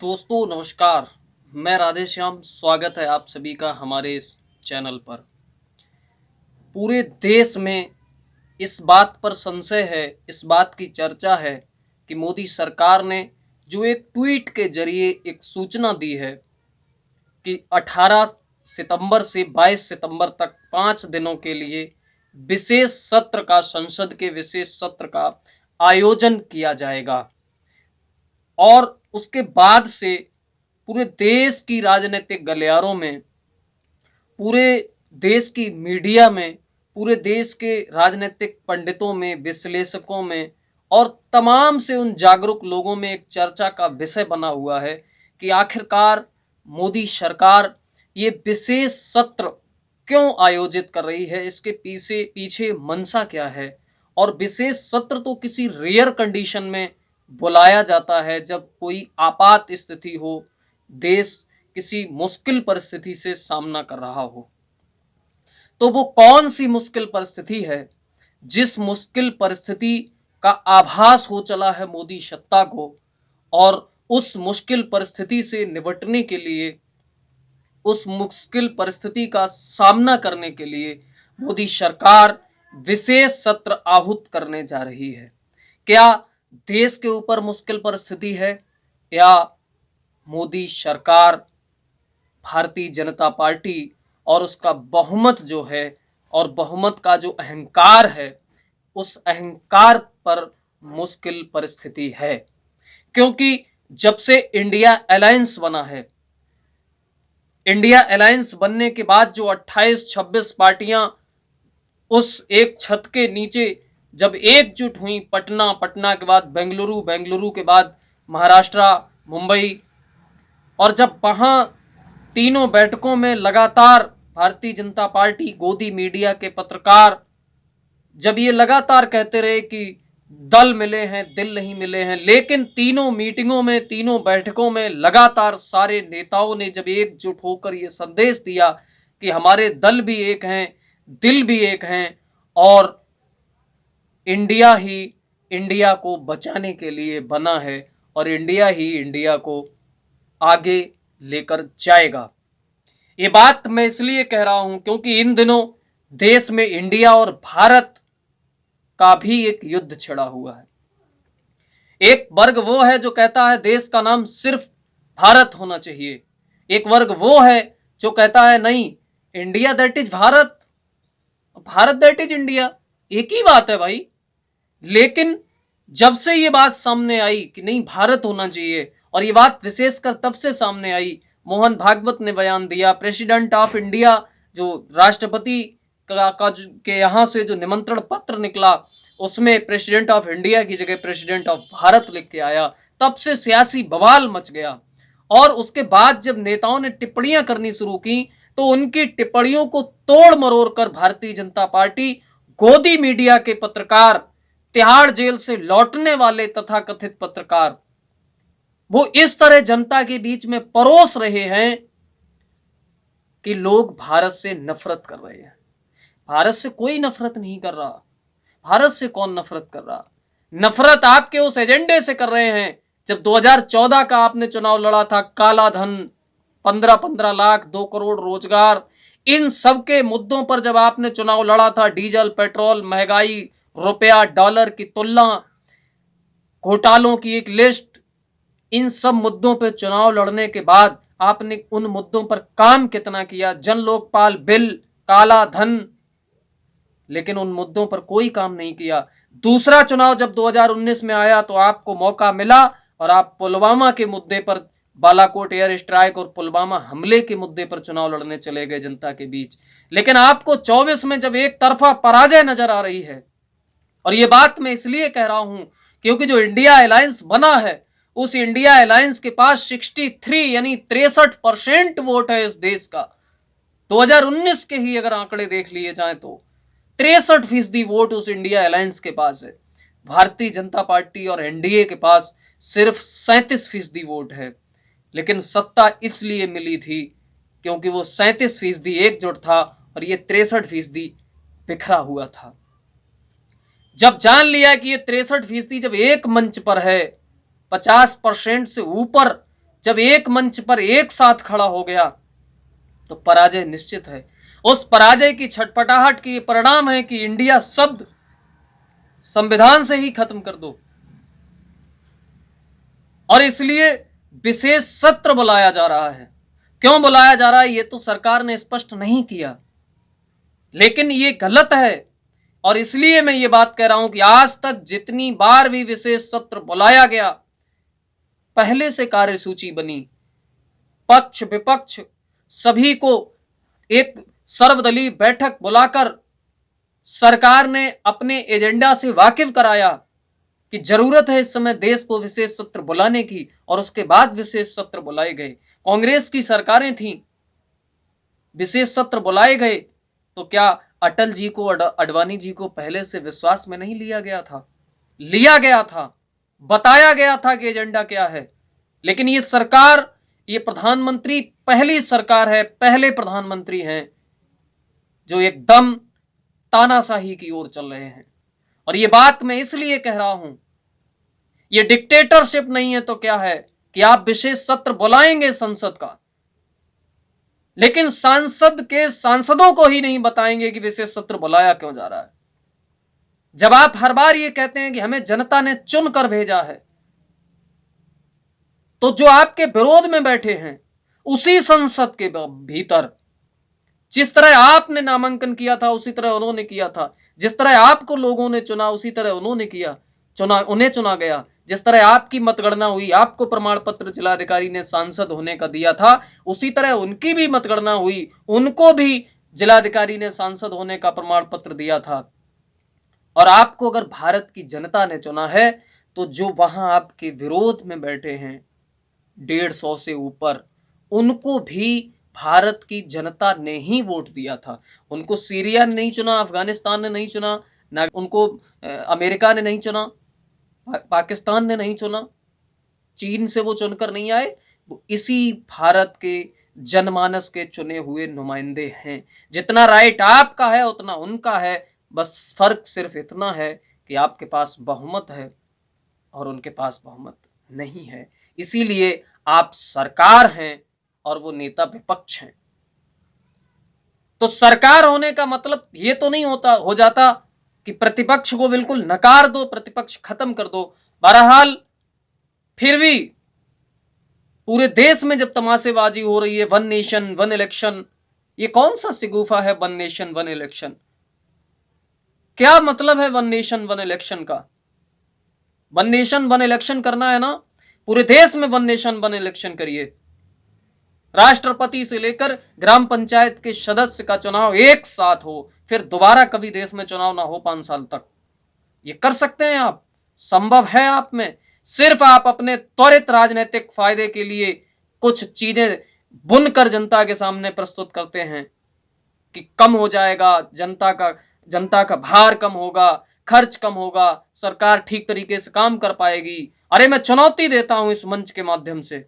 दोस्तों नमस्कार। मैं राधेश्याम, स्वागत है आप सभी का हमारे इस चैनल पर। पूरे देश में इस बात पर संशय है, इस बात की चर्चा है कि मोदी सरकार ने जो एक ट्वीट के जरिए एक सूचना दी है कि 18 सितंबर से 22 सितंबर तक 5 दिनों के लिए विशेष सत्र का, संसद के विशेष सत्र का आयोजन किया जाएगा। और उसके बाद से पूरे देश की राजनीतिक गलियारों में, पूरे देश की मीडिया में, पूरे देश के राजनीतिक पंडितों में, विश्लेषकों में और तमाम से उन जागरूक लोगों में एक चर्चा का विषय बना हुआ है कि आखिरकार मोदी सरकार ये विशेष सत्र क्यों आयोजित कर रही है, इसके पीछे पीछे मंशा क्या है। और विशेष सत्र तो किसी रेयर कंडीशन में बुलाया जाता है, जब कोई आपात स्थिति हो, देश किसी मुश्किल परिस्थिति से सामना कर रहा हो। तो वो कौन सी मुश्किल परिस्थिति है जिस मुश्किल परिस्थिति का आभास हो चला है मोदी सत्ता को, और उस मुश्किल परिस्थिति से निपटने के लिए, उस मुश्किल परिस्थिति का सामना करने के लिए मोदी सरकार विशेष सत्र आहूत करने जा रही है। क्या देश के ऊपर मुश्किल परिस्थिति है, या मोदी सरकार, भारतीय जनता पार्टी और उसका बहुमत जो है, और बहुमत का जो अहंकार है, उस अहंकार पर मुश्किल परिस्थिति है? क्योंकि जब से इंडिया अलायंस बना है, इंडिया अलायंस बनने के बाद जो 28-26 पार्टियां उस एक छत के नीचे जब एकजुट हुई, पटना, पटना के बाद बेंगलुरु, बेंगलुरु के बाद महाराष्ट्र, मुंबई, और जब वहां तीनों बैठकों में लगातार भारतीय जनता पार्टी, गोदी मीडिया के पत्रकार जब ये लगातार कहते रहे कि दल मिले हैं, दिल नहीं मिले हैं, लेकिन तीनों मीटिंगों में, तीनों बैठकों में लगातार सारे नेताओं ने जब एकजुट होकर ये संदेश दिया कि हमारे दल भी एक हैं, दिल भी एक हैं, और इंडिया ही इंडिया को बचाने के लिए बना है, और इंडिया ही इंडिया को आगे लेकर जाएगा। ये बात मैं इसलिए कह रहा हूं क्योंकि इन दिनों देश में इंडिया और भारत का भी एक युद्ध छिड़ा हुआ है। एक वर्ग वो है जो कहता है देश का नाम सिर्फ भारत होना चाहिए, एक वर्ग वो है जो कहता है नहीं, India that is Bharat, Bharat that is India, एक ही बात है भाई। लेकिन जब से ये बात सामने आई कि नहीं भारत होना चाहिए, और ये बात विशेषकर तब से सामने आई, मोहन भागवत ने बयान दिया, प्रेसिडेंट ऑफ इंडिया जो राष्ट्रपति के यहाँ से जो निमंत्रण पत्र निकला, उसमें प्रेसिडेंट ऑफ इंडिया की जगह प्रेसिडेंट ऑफ भारत लिख के आया, तब से सियासी बवाल मच गया। और उसके बाद जब नेताओं ने टिप्पणियां करनी शुरू की, तो उनकी टिप्पणियों को तोड़ मरोड़ कर भारतीय जनता पार्टी, गोदी मीडिया के पत्रकार, तिहाड़ जेल से लौटने वाले तथाकथित पत्रकार, वो इस तरह जनता के बीच में परोस रहे हैं कि लोग भारत से नफरत कर रहे हैं। भारत से कोई नफरत नहीं कर रहा। भारत से कौन नफरत कर रहा? नफरत आपके उस एजेंडे से कर रहे हैं जब 2014 का आपने चुनाव लड़ा था, काला धन, 15-15 लाख, 2 करोड़ रोजगार, इन सब के मुद्दों पर जब आपने चुनाव लड़ा था, डीजल, पेट्रोल, महंगाई, रुपया डॉलर की तुलना, घोटालों की एक लिस्ट, इन सब मुद्दों पर चुनाव लड़ने के बाद आपने उन मुद्दों पर काम कितना किया? जन लोकपाल बिल, काला धन, लेकिन उन मुद्दों पर कोई काम नहीं किया। दूसरा चुनाव जब 2019 में आया तो आपको मौका मिला और आप पुलवामा के मुद्दे पर, बालाकोट एयर स्ट्राइक और पुलवामा हमले के मुद्दे पर चुनाव लड़ने चले गए जनता के बीच। लेकिन आपको 24 में जब एक तरफा पराजय नजर आ रही है, और ये बात मैं इसलिए कह रहा हूं क्योंकि जो इंडिया अलायंस बना है, उस इंडिया अलायंस के पास 63 यानी 63% वोट है इस देश का। 2019 के ही अगर आंकड़े देख लिए जाएं तो 63% वोट उस इंडिया अलायंस के पास है। भारतीय जनता पार्टी और एनडीए के पास सिर्फ 37% वोट है। लेकिन सत्ता इसलिए मिली थी क्योंकि वो 37% एकजुट था और ये 63% बिखरा हुआ था। जब जान लिया कि ये 63% जब एक मंच पर है, 50% से ऊपर जब एक मंच पर एक साथ खड़ा हो गया तो पराजय निश्चित है। उस पराजय की छटपटाहट की परिणाम है कि इंडिया शब्द संविधान से ही खत्म कर दो। और इसलिए विशेष सत्र बुलाया जा रहा है। क्यों बुलाया जा रहा है ये तो सरकार ने स्पष्ट नहीं किया, लेकिन ये गलत है। और इसलिए मैं ये बात कह रहा हूं कि आज तक जितनी बार भी विशेष सत्र बुलाया गया, पहले से कार्यसूची बनी, पक्ष विपक्ष सभी को एक सर्वदलीय बैठक बुलाकर सरकार ने अपने एजेंडा से वाकिफ कराया कि जरूरत है इस समय देश को विशेष सत्र बुलाने की, और उसके बाद विशेष सत्र बुलाए गए। कांग्रेस की सरकारें थीं, विशेष सत्र बुलाए गए, तो क्या अटल जी को, अडवाणी जी को पहले से विश्वास में नहीं लिया गया था? लिया गया था, बताया गया था कि एजेंडा क्या है। लेकिन ये सरकार, ये प्रधानमंत्री पहली सरकार है, पहले प्रधानमंत्री हैं जो एकदम तानाशाही की ओर चल रहे हैं। और ये बात मैं इसलिए कह रहा हूं, ये डिक्टेटरशिप नहीं है तो क्या है कि आप विशेष सत्र बुलाएंगे संसद का, लेकिन सांसदों को ही नहीं बताएंगे कि विशेष सत्र बुलाया क्यों जा रहा है। जब आप हर बार ये कहते हैं कि हमें जनता ने चुनकर भेजा है, तो जो आपके विरोध में बैठे हैं उसी संसद के भीतर जिस तरह आपने नामांकन किया था उसी तरह उन्होंने किया था, जिस तरह आपको लोगों ने चुना उसी तरह उन्होंने किया, उन्हें चुना गया। जिस तरह आपकी मतगणना हुई, आपको प्रमाण पत्र जिलाधिकारी ने सांसद होने का दिया था, उसी तरह उनकी भी मतगणना हुई, उनको भी जिलाधिकारी ने सांसद होने का प्रमाण पत्र दिया था। और आपको अगर भारत की जनता ने चुना है, तो जो वहां आपके विरोध में बैठे हैं 150 से ऊपर, उनको भी भारत की जनता ने ही वोट दिया था। उनको सीरिया ने नहीं चुना, अफगानिस्तान ने नहीं चुना, ना उनको अमेरिका ने नहीं चुना, पाकिस्तान ने नहीं चुना, चीन से वो चुनकर नहीं आए, वो इसी भारत के जनमानस के चुने हुए नुमाइंदे हैं। जितना राइट आपका है उतना उनका है, बस फर्क सिर्फ इतना है कि आपके पास बहुमत है और उनके पास बहुमत नहीं है। इसीलिए आप सरकार हैं और वो नेता विपक्ष हैं। तो सरकार होने का मतलब ये तो नहीं हो जाता कि प्रतिपक्ष को बिल्कुल नकार दो, प्रतिपक्ष खत्म कर दो। बहरहाल फिर भी पूरे देश में जब तमाशेबाजी हो रही है, वन नेशन वन इलेक्शन, ये कौन सा सिगुफा है वन नेशन वन इलेक्शन? क्या मतलब है वन नेशन वन इलेक्शन का? वन नेशन वन इलेक्शन करना है ना, पूरे देश में वन नेशन वन इलेक्शन करिए। राष्ट्रपति से लेकर ग्राम पंचायत के सदस्य का चुनाव एक साथ हो, फिर दोबारा कभी देश में चुनाव ना हो 5 साल तक। ये कर सकते हैं आप, संभव है आप में। सिर्फ आप अपने त्वरित राजनीतिक फायदे के लिए कुछ चीजें बुनकर जनता के सामने प्रस्तुत करते हैं कि कम हो जाएगा, जनता का भार कम होगा, खर्च कम होगा, सरकार ठीक तरीके से काम कर पाएगी। अरे मैं चुनौती देता हूं इस मंच के माध्यम से,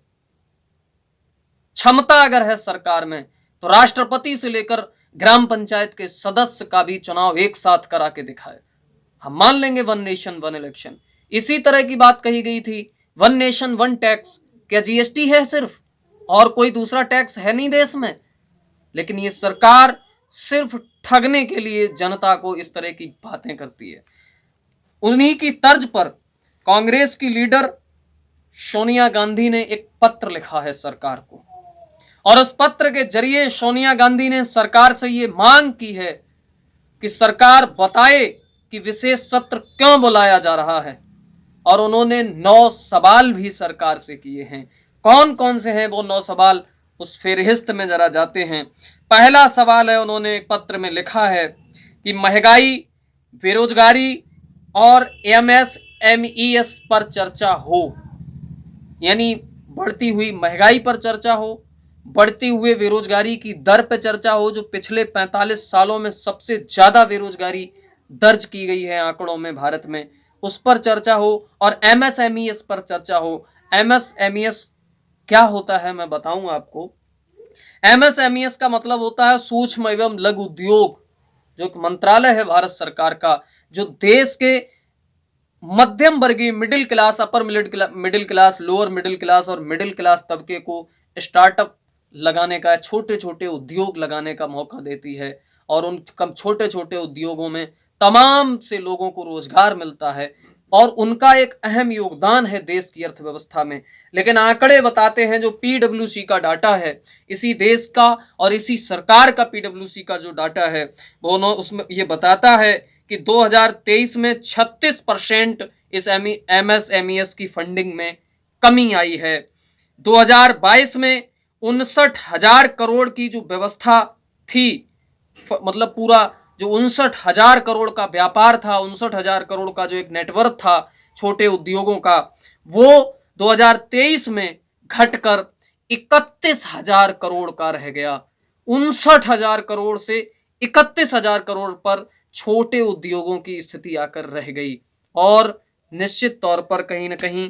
क्षमता अगर है सरकार में तो राष्ट्रपति से लेकर ग्राम पंचायत के सदस्य का भी चुनाव एक साथ करा के दिखाए, हम मान लेंगे वन नेशन वन इलेक्शन। इसी तरह की बात कही गई थी, वन नेशन वन टैक्स। क्या जीएसटी है सिर्फ, और कोई दूसरा टैक्स है नहीं देश में? लेकिन ये सरकार सिर्फ ठगने के लिए जनता को इस तरह की बातें करती है। उन्हीं की तर्ज पर कांग्रेस की लीडर सोनिया गांधी ने एक पत्र लिखा है सरकार को, और उस पत्र के जरिए सोनिया गांधी ने सरकार से ये मांग की है कि सरकार बताए कि विशेष सत्र क्यों बुलाया जा रहा है। और उन्होंने 9 सवाल भी सरकार से किए हैं। कौन कौन से हैं वो 9 सवाल, उस फेहरिस्त में जरा जाते हैं। पहला सवाल है, उन्होंने एक पत्र में लिखा है कि महंगाई, बेरोजगारी और एमएसएमईएस पर चर्चा हो, यानी बढ़ती हुई महंगाई पर चर्चा हो, बढ़ती हुए बेरोजगारी की दर पर चर्चा हो, जो पिछले 45 सालों में सबसे ज्यादा बेरोजगारी दर्ज की गई है आंकड़ों में भारत में, उस पर चर्चा हो, और एमएसएमईएस पर चर्चा हो। एमएसएमईएस क्या होता है मैं बताऊं आपको। एमएसएमईएस का मतलब होता है सूक्ष्म एवं लघु उद्योग, जो एक मंत्रालय है भारत सरकार का, जो देश के मध्यम वर्गीय, middle class, upper middle class, lower middle class और मिडिल क्लास तबके को स्टार्टअप लगाने का, छोटे छोटे उद्योग लगाने का मौका देती है। और उन कम छोटे छोटे उद्योगों में तमाम से लोगों को रोजगार मिलता है और उनका एक अहम योगदान है देश की अर्थव्यवस्था में। लेकिन आंकड़े बताते हैं, जो पीडब्ल्यूसी का डाटा है, इसी देश का और इसी सरकार का पीडब्ल्यूसी का जो डाटा है, वो उसमें ये बताता है कि 2023 में 36% इस एमएसएमईएस की फंडिंग में कमी आई है। 2022 में 59,000 करोड़ की जो व्यवस्था थी, मतलब पूरा जो 59,000 करोड़ का व्यापार था, 59,000 करोड़ का जो एक नेटवर्क था छोटे उद्योगों का, वो 2023 में घटकर 31,000 करोड़ का रह गया। 59,000 करोड़ से 31,000 करोड़ पर छोटे उद्योगों की स्थिति आकर रह गई। और निश्चित तौर पर कहीं ना कहीं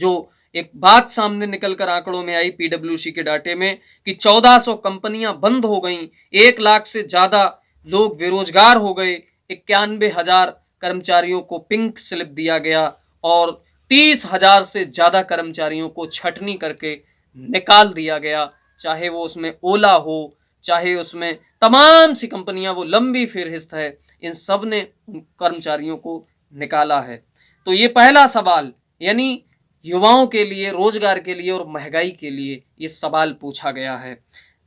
जो एक बात सामने निकलकर आंकड़ों में आई पीडब्ल्यूसी के डाटे में कि 1400 कंपनियां बंद हो गईं, 1 लाख से ज्यादा लोग बेरोजगार हो गए, 91,000 कर्मचारियों को पिंक स्लिप दिया गया और 30,000 से ज्यादा कर्मचारियों को छटनी करके निकाल दिया गया। चाहे वो उसमें ओला हो, चाहे उसमें तमाम सी कंपनियां, वो लंबी फहरिस्त है, इन सब ने कर्मचारियों को निकाला है। तो ये पहला सवाल, यानी युवाओं के लिए, रोजगार के लिए और महंगाई के लिए ये सवाल पूछा गया है।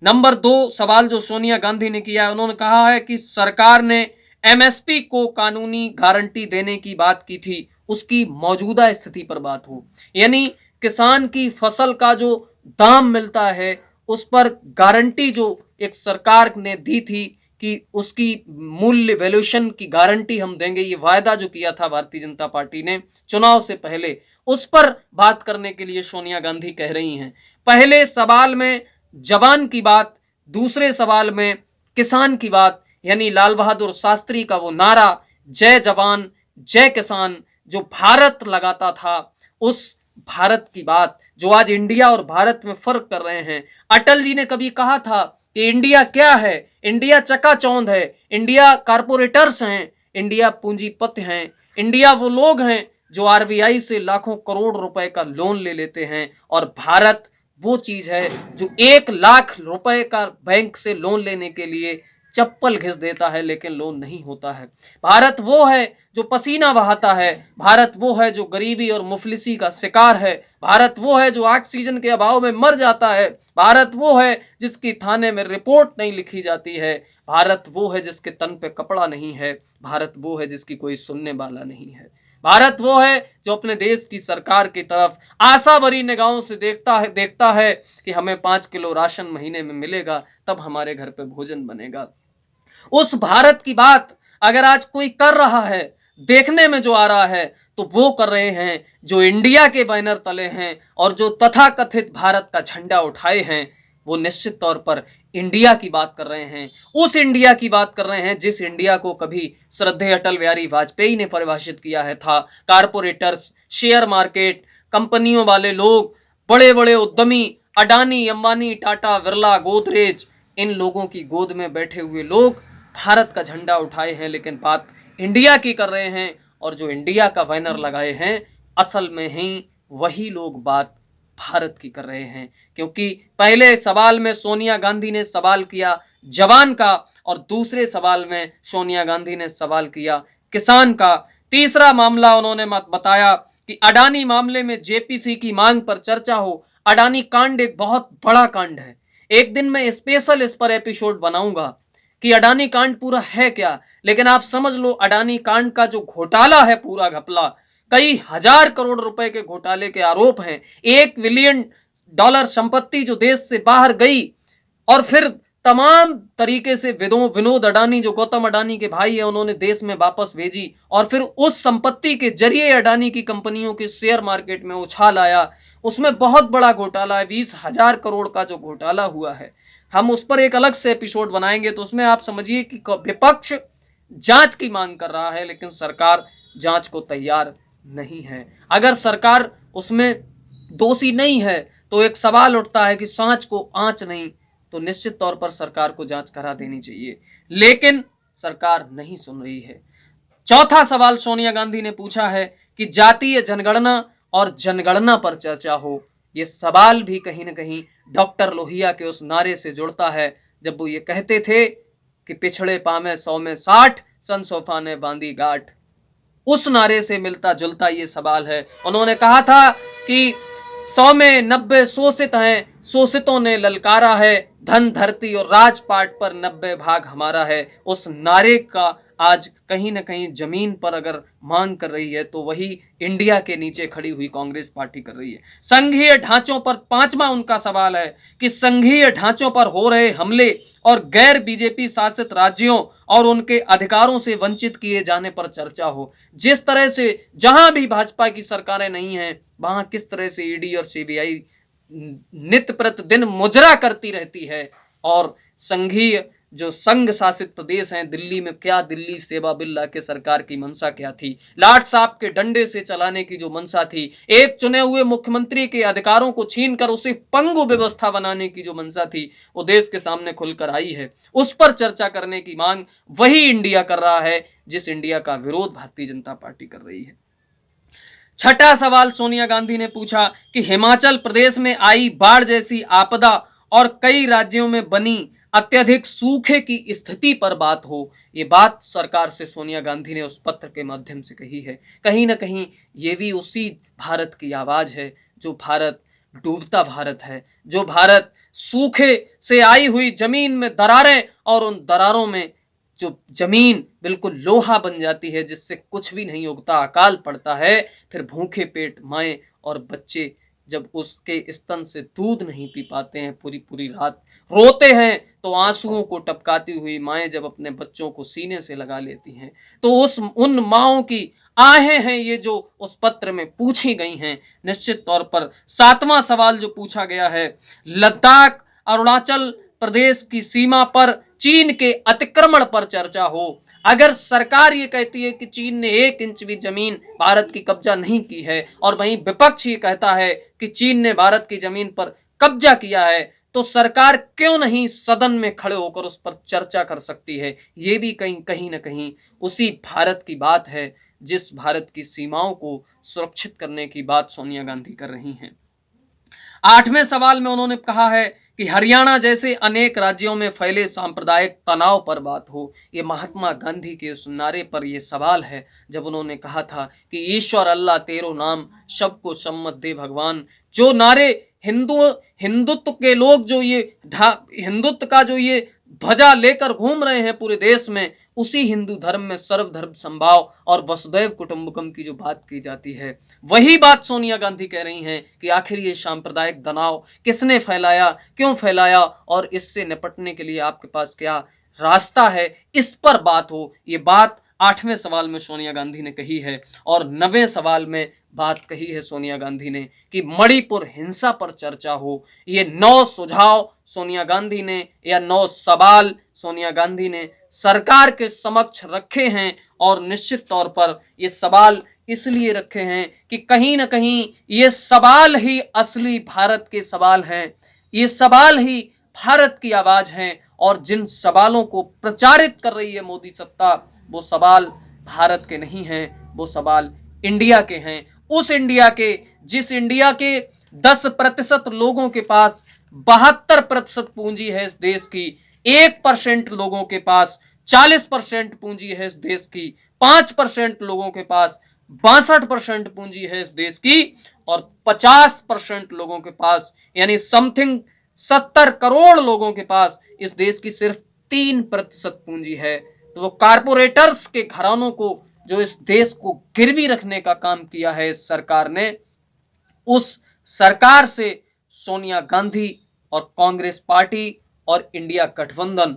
नंबर 2 सवाल जो सोनिया गांधी ने किया है, उन्होंने कहा है कि सरकार ने एमएसपी को कानूनी गारंटी देने की बात की थी, उसकी मौजूदा स्थिति पर बात हो, यानी किसान की फसल का जो दाम मिलता है उस पर गारंटी जो एक सरकार ने दी थी कि उसकी मूल्य वैल्यूएशन की गारंटी हम देंगे, ये वायदा जो किया था भारतीय जनता पार्टी ने चुनाव से पहले, उस पर बात करने के लिए सोनिया गांधी कह रही हैं। पहले सवाल में जवान की बात, दूसरे सवाल में किसान की बात, यानी लाल बहादुर शास्त्री का वो नारा जय जवान जय किसान जो भारत लगाता था, उस भारत की बात जो आज इंडिया और भारत में फर्क कर रहे हैं। अटल जी ने कभी कहा था कि इंडिया क्या है, इंडिया चकाचौंध है, इंडिया कारपोरेटर्स हैं, इंडिया पूंजीपति हैं, इंडिया वो लोग हैं जो आरबीआई से लाखों करोड़ रुपए का लोन ले लेते हैं, और भारत वो चीज है जो 1 लाख रुपए का बैंक से लोन लेने के लिए चप्पल घिस देता है लेकिन लोन नहीं होता है। भारत वो है जो पसीना बहाता है, भारत वो है जो गरीबी और मुफलिसी का शिकार है, भारत वो है जो ऑक्सीजन के अभाव में मर जाता है, भारत वो है जिसकी थाने में रिपोर्ट नहीं लिखी जाती है, भारत वो है जिसके तन पे कपड़ा नहीं है, भारत वो है जिसकी कोई सुनने वाला नहीं है, भारत वो है जो अपने देश की सरकार की तरफ आशा भरी निगाहों से देखता है कि हमें 5 किलो राशन महीने में मिलेगा, तब हमारे घर पे भोजन बनेगा। उस भारत की बात अगर आज कोई कर रहा है, देखने में जो आ रहा है, तो वो कर रहे हैं जो इंडिया के बैनर तले हैं और जो तथाकथित भारत का झंडा उठाए हैं, वो निश्चित तौर पर इंडिया की बात कर रहे हैं, उस इंडिया की बात कर रहे हैं जिस इंडिया को कभी श्रद्धेय अटल बिहारी वाजपेयी ने परिभाषित किया है था। कारपोरेटर्स, शेयर मार्केट, कंपनियों वाले लोग, बड़े बड़े उद्यमी, अडानी, अंबानी, टाटा, बिरला, गोदरेज, इन लोगों की गोद में बैठे हुए लोग भारत का झंडा उठाए हैं लेकिन बात इंडिया की कर रहे हैं, और जो इंडिया का बैनर लगाए हैं असल में ही वही लोग बात भारत की कर रहे हैं। क्योंकि पहले सवाल में सोनिया गांधी ने सवाल किया जवान का और दूसरे सवाल में सोनिया गांधी ने सवाल किया किसान का। तीसरा मामला उन्होंने बताया कि अडानी मामले में जेपीसी की मांग पर चर्चा हो। अडानी कांड एक बहुत बड़ा कांड है, एक दिन मैं स्पेशल इस पर एपिसोड बनाऊंगा कि अडानी कांड पूरा है क्या। लेकिन आप समझ लो अडानी कांड का जो घोटाला है, पूरा घपला, कई हजार करोड़ रुपए के घोटाले के आरोप हैं, $1 बिलियन संपत्ति जो देश से बाहर गई और फिर तमाम तरीके से विनोद अडानी जो गौतम अडानी के भाई है उन्होंने देश में वापस भेजी, और फिर उस संपत्ति के जरिए अडानी की कंपनियों के शेयर मार्केट में उछाल आया। उसमें बहुत बड़ा घोटाला है, 20,000 करोड़ का जो घोटाला हुआ है, हम उस पर एक अलग से एपिसोड बनाएंगे। तो उसमें आप समझिए कि विपक्ष जांच की मांग कर रहा है लेकिन सरकार जांच को तैयार नहीं है। अगर सरकार उसमें दोषी नहीं है तो एक सवाल उठता है कि सांच को आंच नहीं, तो निश्चित तौर पर सरकार को जांच करा देनी चाहिए, लेकिन सरकार नहीं सुन रही है। चौथा सवाल सोनिया गांधी ने पूछा है कि जातीय जनगणना और जनगणना पर चर्चा हो। ये सवाल भी कहीं ना कहीं डॉक्टर लोहिया के उस नारे से जुड़ता है जब वो ये कहते थे कि पिछड़े पामे 100 में 60, सन सोफा ने बांधी गांठ। उस नारे से मिलता जुलता ये सवाल है। उन्होंने कहा था कि 100 में 90 शोषित हैं, शोषितों ने ललकारा है, धन धरती और राजपाट पर 90 भाग हमारा है। उस नारे का आज कहीं ना कहीं जमीन पर अगर मांग कर रही है तो वही इंडिया के नीचे खड़ी हुई कांग्रेस पार्टी कर रही है। संघीय ढांचों पर पांचवा उनका सवाल है कि संघीय ढांचों पर हो रहे हमले और गैर बीजेपी शासित राज्यों और उनके अधिकारों से वंचित किए जाने पर चर्चा हो। जिस तरह से जहां भी भाजपा की सरकारें नहीं हैं वहां किस तरह से ईडी और सीबीआई नित्य प्रतिदिन मुजरा करती रहती है, और संघीय जो संघ शासित प्रदेश हैं दिल्ली में क्या दिल्ली सेवा बिल्ला के सरकार की मंशा क्या थी, लाट साहब के डंडे से चलाने की जो मंशा थी, एक चुने हुए मुख्यमंत्री के अधिकारों को छीनकर उसे पंगु व्यवस्था बनाने की जो मंशा थी वो देश के सामने खुलकर आई है। उस पर चर्चा करने की मांग वही इंडिया कर रहा है जिस इंडिया का विरोध भारतीय जनता पार्टी कर रही है। छठा सवाल सोनिया गांधी ने पूछा कि हिमाचल प्रदेश में आई बाढ़ जैसी आपदा और कई राज्यों में बनी अत्यधिक सूखे की स्थिति पर बात हो। ये बात सरकार से सोनिया गांधी ने उस पत्र के माध्यम से कही है। कहीं ना कहीं ये भी उसी भारत की आवाज है जो भारत डूबता भारत है, जो भारत सूखे से आई हुई जमीन में दरारें और उन दरारों में जो जमीन बिल्कुल लोहा बन जाती है जिससे कुछ भी नहीं उगता, अकाल पड़ता है, फिर भूखे पेट माए और बच्चे जब उसके स्तन से दूध नहीं पी पाते हैं, पूरी पूरी रात रोते हैं, तो आंसुओं को टपकाती हुई माएं जब अपने बच्चों को सीने से लगा लेती हैं तो उन माओं की आहें हैं ये जो उस पत्र में पूछी गई हैं। निश्चित तौर पर सातवां सवाल जो पूछा गया है, लद्दाख अरुणाचल प्रदेश की सीमा पर चीन के अतिक्रमण पर चर्चा हो। अगर सरकार ये कहती है कि चीन ने 1 इंच भी जमीन भारत की कब्जा नहीं की है और वहीं विपक्ष ये कहता है कि चीन ने भारत की जमीन पर कब्जा किया है, तो सरकार क्यों नहीं सदन में खड़े होकर उस पर चर्चा कर सकती है। ये भी कहीं ना कहीं उसी भारत की बात है जिस भारत की सीमाओं को सुरक्षित करने की बात सोनिया गांधी कर रही हैं। आठवें सवाल में उन्होंने कहा है कि हरियाणा जैसे अनेक राज्यों में फैले सांप्रदायिक तनाव पर बात हो। ये महात्मा गांधी के उस नारे पर यह सवाल है जब उन्होंने कहा था कि ईश्वर अल्लाह तेरो नाम सबको सम्मत दे भगवान। जो नारे हिंदुत्व के लोग जो ये हिंदुत्व का जो ये ध्वजा लेकर घूम रहे हैं पूरे देश में, उसी हिंदू धर्म में सर्वधर्म संभाव और वसुदैव कुटुंबकम की जो बात की जाती है, वही बात सोनिया गांधी कह रही हैं कि आखिर ये सांप्रदायिक तनाव किसने फैलाया, क्यों फैलाया और इससे निपटने के लिए आपके पास क्या रास्ता है, इस पर बात हो। ये बात 8वें सवाल में सोनिया गांधी ने कही है। और 9वें सवाल में बात कही है सोनिया गांधी ने कि मणिपुर हिंसा पर चर्चा हो। ये 9 सुझाव सोनिया गांधी ने या 9 सवाल सोनिया गांधी ने सरकार के समक्ष रखे हैं, और निश्चित तौर पर ये सवाल इसलिए रखे हैं कि कहीं ना कहीं ये सवाल ही असली भारत के सवाल हैं, ये सवाल ही भारत की आवाज हैं, और जिन सवालों को प्रचारित कर रही है मोदी सत्ता वो सवाल भारत के नहीं हैं, वो सवाल इंडिया के हैं। उस इंडिया के जिस इंडिया के 10% लोगों के पास 72% पूंजी है इस देश की, 1% लोगों के पास 40% पूंजी है इस देश की, 5% लोगों के पास 62% पूंजी है इस देश की, और 50% लोगों के पास यानी समथिंग 70 करोड़ लोगों के पास इस देश की सिर्फ 3% पूंजी है। तो वो कारपोरेटर्स के घरानों को जो इस देश को गिरवी रखने का काम किया है इस सरकार ने, उस सरकार से सोनिया गांधी और कांग्रेस पार्टी और इंडिया गठबंधन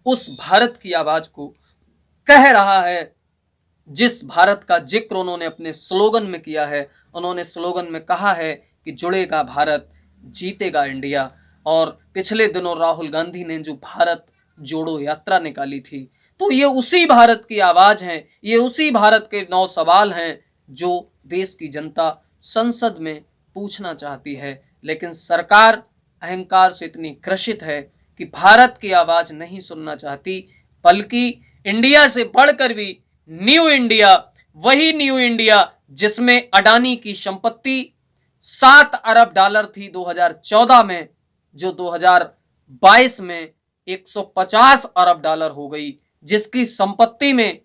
उस भारत की आवाज को कह रहा है जिस भारत का जिक्र उन्होंने अपने स्लोगन में किया है। उन्होंने स्लोगन में कहा है कि जुड़ेगा भारत, जीतेगा इंडिया। और पिछले दिनों राहुल गांधी ने जो भारत जोड़ो यात्रा निकाली थी, तो ये उसी भारत की आवाज है, ये उसी भारत के 9 सवाल हैं जो देश की जनता संसद में पूछना चाहती है। लेकिन सरकार अहंकार से इतनी ग्रसित है कि भारत की आवाज नहीं सुनना चाहती, बल्कि इंडिया से बढ़कर भी न्यू इंडिया, वही न्यू इंडिया जिसमें अडानी की संपत्ति 7 अरब डॉलर थी 2014 में, जो 2022 में 150 अरब डॉलर हो गई, जिसकी संपत्ति में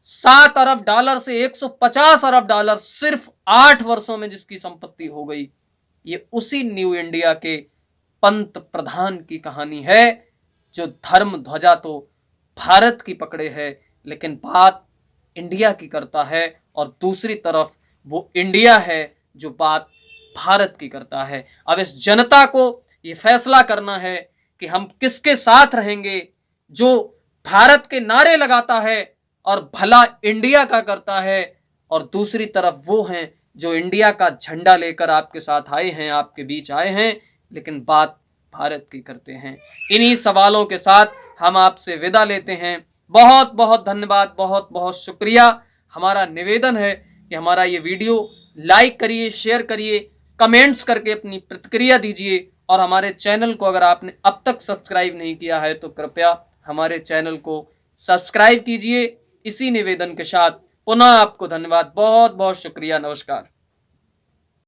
7 अरब डॉलर से 150 अरब डॉलर सिर्फ 8 वर्षों में जिसकी संपत्ति हो गई। ये उसी न्यू इंडिया के पंत प्रधान की कहानी है, जो धर्म ध्वजा तो भारत की पकड़े है लेकिन बात इंडिया की करता है, और दूसरी तरफ वो इंडिया है जो बात भारत की करता है। अब इस जनता को ये फैसला करना है कि हम किसके साथ रहेंगे, जो भारत के नारे लगाता है और भला इंडिया का करता है, और दूसरी तरफ वो हैं जो इंडिया का झंडा लेकर आपके साथ आए हैं, आपके बीच आए हैं, लेकिन बात भारत की करते हैं। इन्हीं सवालों के साथ हम आपसे विदा लेते हैं। बहुत बहुत धन्यवाद, बहुत बहुत शुक्रिया। हमारा निवेदन है कि हमारा ये वीडियो लाइक करिए, शेयर करिए, कमेंट्स करके अपनी प्रतिक्रिया दीजिए, और हमारे चैनल को अगर आपने अब तक सब्सक्राइब नहीं किया है तो कृपया हमारे चैनल को सब्सक्राइब कीजिए। इसी निवेदन के साथ पुनः आपको धन्यवाद, बहुत बहुत शुक्रिया, नमस्कार।